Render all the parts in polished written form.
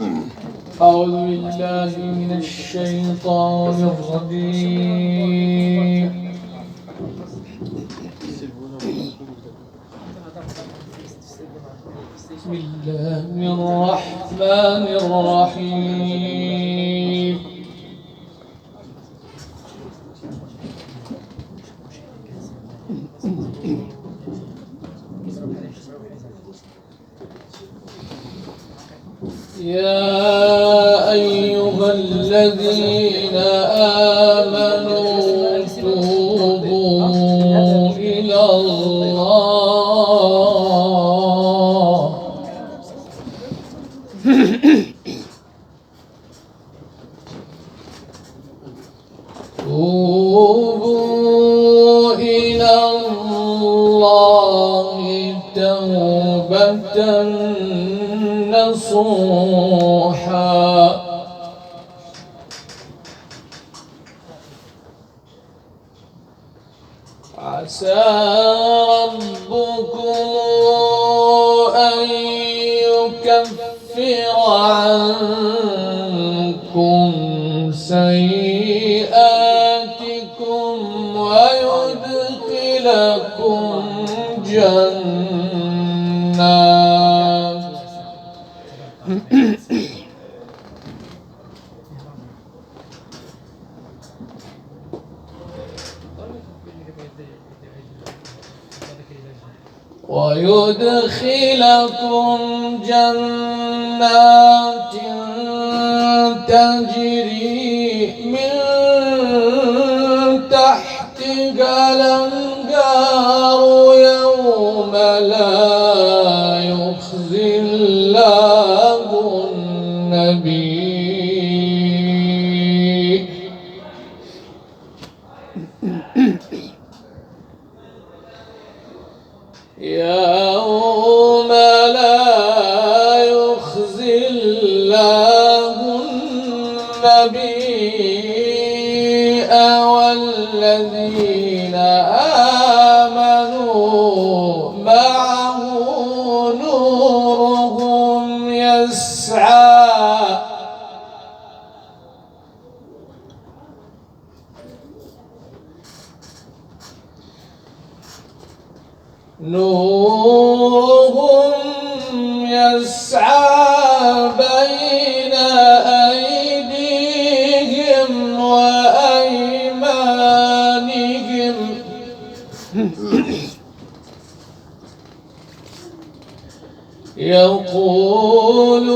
أعوذ بالله من الشيطان الرجيم. بسم الله الرحمن الرحيم. يا أيها الذين آمنوا توبوا إلى الله توبوا إلى الله توبة نصوحا عسى ربكم أن يكفر عنكم سيئاتكم ويدخلكم جنات تجري من تحتها الأنهار يوم لا يخزي الله النبي يوم لا يخزي الله النبي والذين آمنوا معه نورهم يسعى بين أيديهم وأيمانهم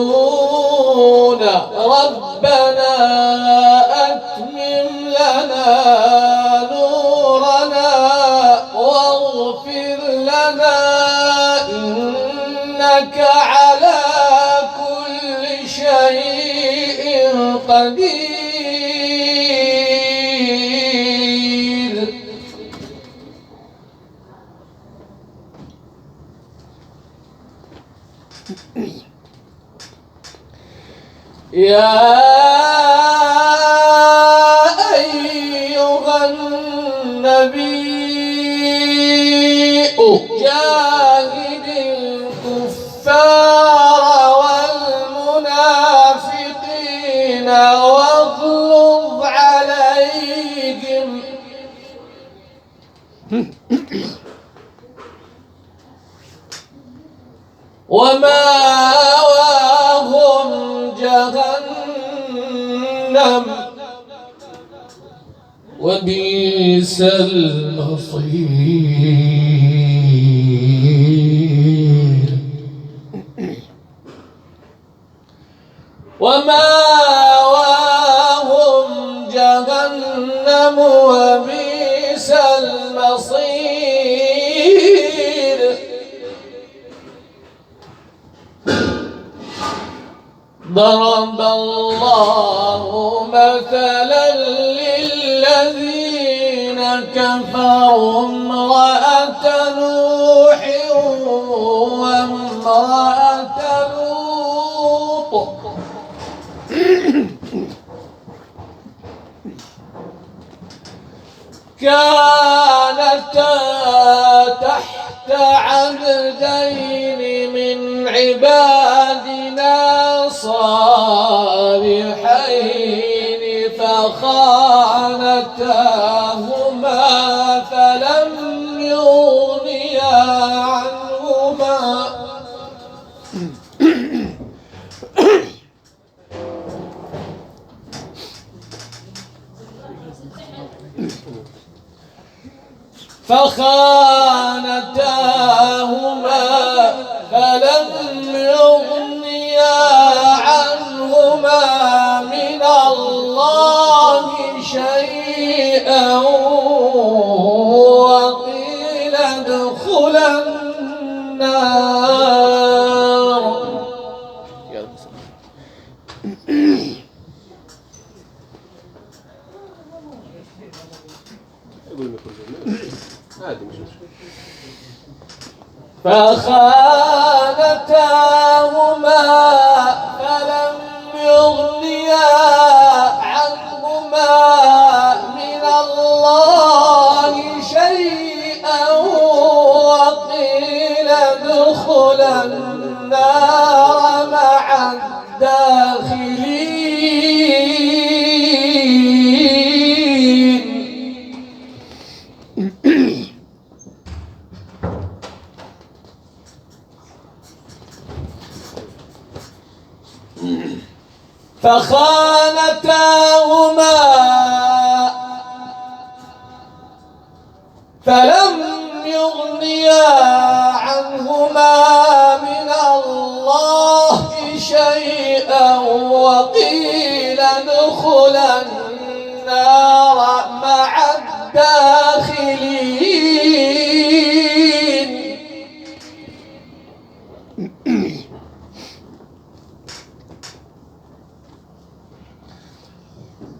يقولون ربنا أتمم لنا نورنا واغفر لنا إنك على كل شيء قدير يا أيها النبي جاهد الكفار والمنافقين واغلظ عليهم ومأواهم جهنم وبئس المصير ومأواهم جهنم وبئس المصير ضرب الله مثلا للذين كفروا امرأة نوح وامرأة لوط كانتا تحت عبدين من عبادنا صالحين فخانتاهما فلم يغنيا عنهما فلم يغنيا عنهما من الله شيئا وقيل ادخلا النار. فخانتاهما فلم يغنيا عنهما من الله شيئا وقيل ادخلا النار مع الداخلين. فخانتاهما فلم يغنيا عنهما من الله شيئا وقيل ادخلا النار مع الداخلين.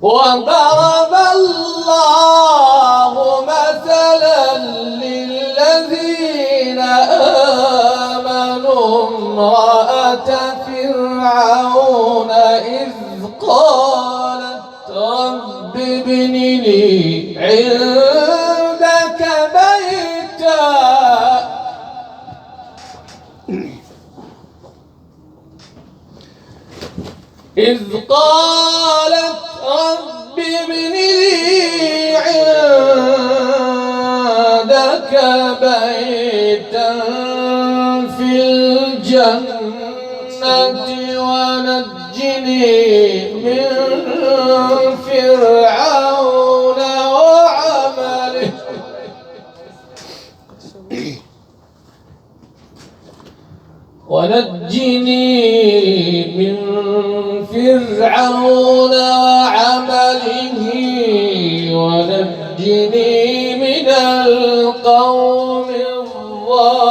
وضرب الله مثلا للذين آمنوا امرأة فرعون إذ قالت رب ابن لي عندك بيتا إذ قالت رب ابن لي عندك بيتا في الجنة ونجني من فرعون وعمله من فرعون وعمله ونجني من القوم الظالمين.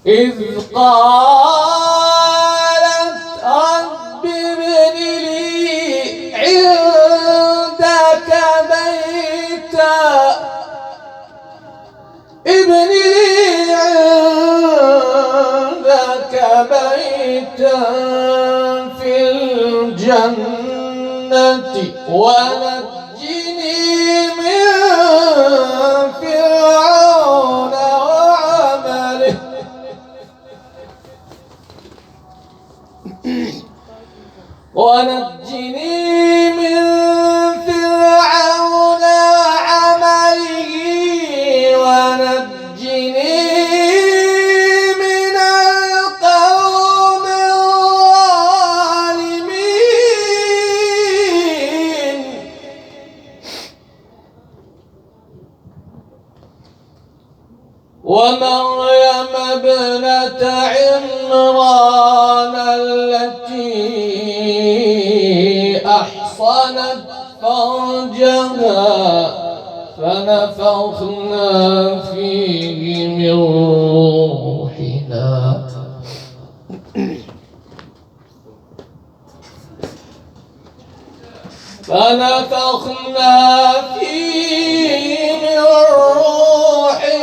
إذ قالت رب ابن لي عندك بيتا في الجنة ونجني من فرعون وعمله ونجني من فرعون وعمله ونجني من القوم الظالمين. ومريم ابنة عمران التي أحصنت فرجها فنفخنا فيه من روحنا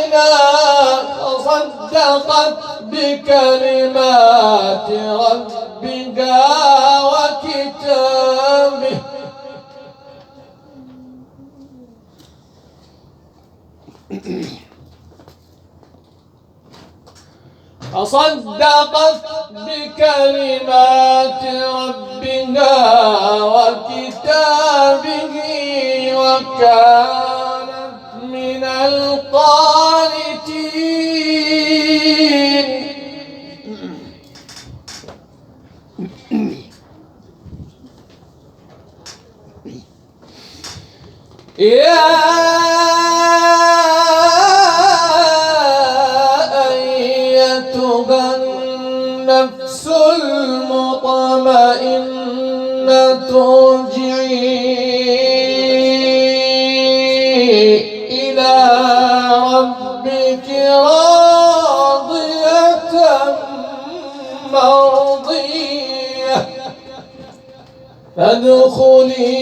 فصدقت بكلمات ربها وكتابه فصدقت بكلمات ربها وكتابه وكانت من القانتين. يا أيتها النفس المطمئنة ارجعي إلى ربك راضية مرضية فادخلي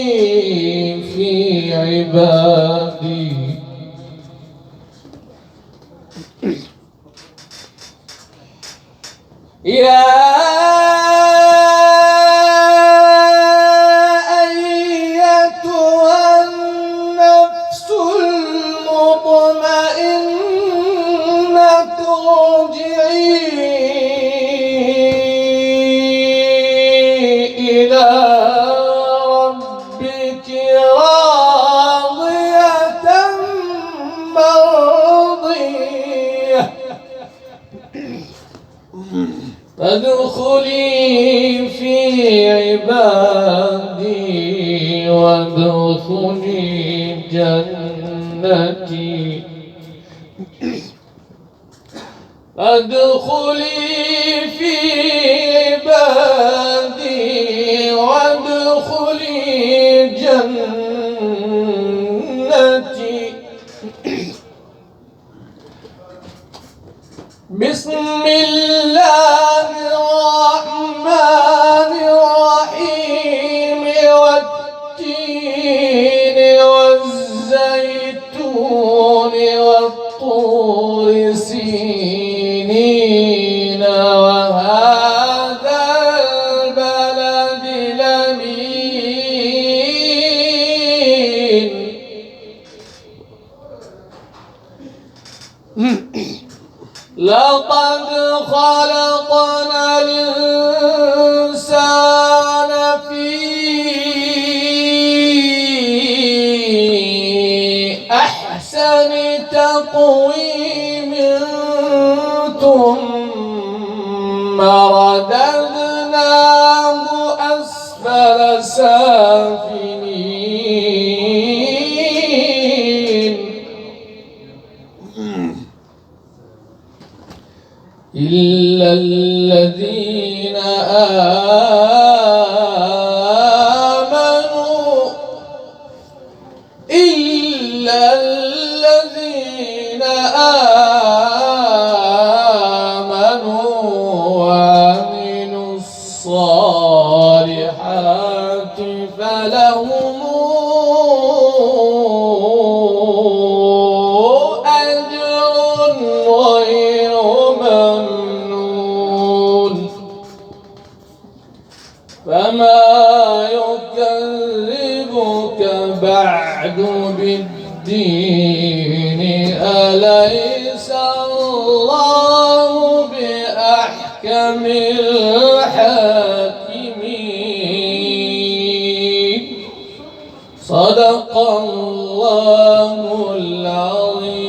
في عبادي. يا أيتها النفس المطمئنة ارجعي إلى ربك راضية مرضية فادخلي في عبادي وادخلي جنتي. فادخلي في عبادي وادخلي جنتي. بسم الله الرحمن الرحيم والتين والزيتون والطور سينين وهذا البلد الأمين. لقد خلقنا الإنسان في أحسن تقويم ثم رددناه أسفل سافلين إلا الذين آمنوا وعملوا الصالحات فلهم أجر غير ممنون. فما يكذبك بعد بالدين أليس الله بأحكم الحاكمين. صدق الله العظيم.